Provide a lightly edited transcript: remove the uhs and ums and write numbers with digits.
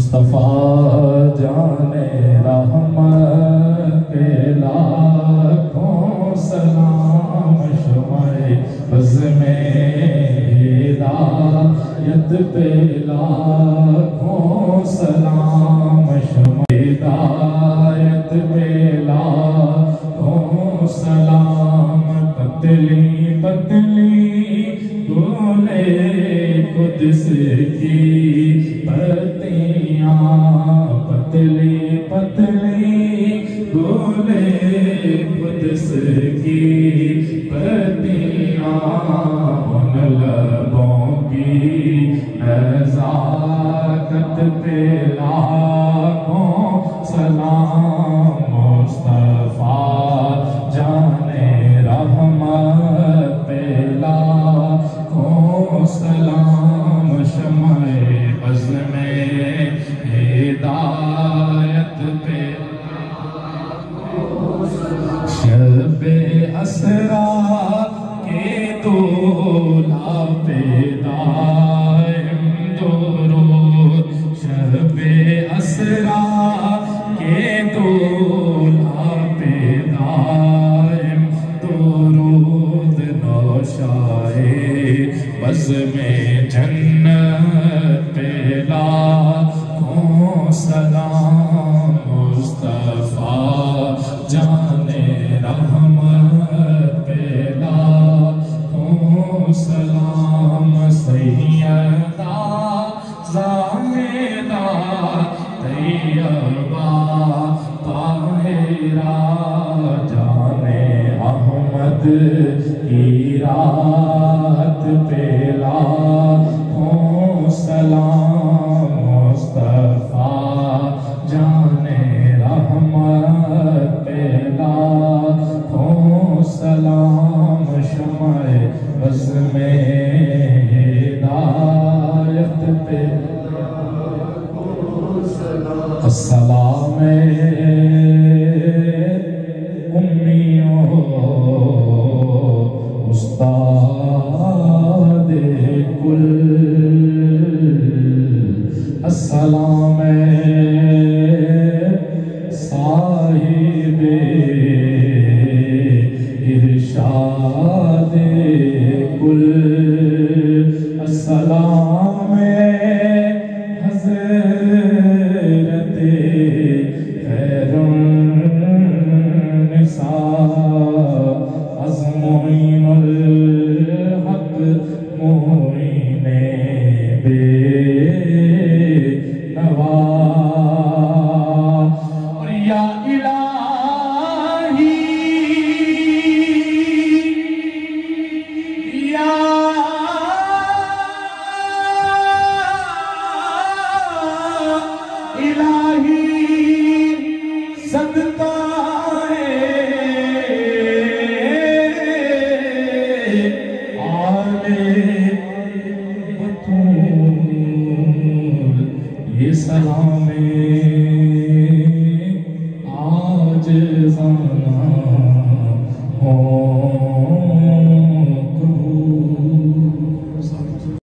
مصطفیٰ جان رحمت پہ لاکھوں سلام، شمع بزم ہدایت پہ لاکھوں سلام، شمع ہدایت پہ لاکھوں سلام، پتلی پتلی گولے قدس کی پتیاں، پتلی پتلی گولے قدس کی پتیاں، ان لبوں کی نزاکت پہ لاکھوں سلام، مصطفیٰ جان رحمت پہ لاکھوں سلام، شمع بزم ہدایت پہ شب اسرا کے دولا پہ دائم درود، شب اسرا کے دولا پہ دائم درود، نوشائے بزم جنت پہ لاکھوں سلام، مصطفیٰ جان رحمت پہ لاکھوں سلام، سیدہ زاہدہ طیبہ طاہرہ جان احمد کی رات پہ لاکھوں سلام، مصطفیٰ جان رحمت پہ لاکھوں سلام، شمع بزم ہدایت پہ السلام امیوں استاد کل، السلام صاحب ارشاد کل، السلام حضرت خیر النساء از معین الحق معین بے نوا، اور یا الہی یا الہی صدقہ بطول، یہ سلام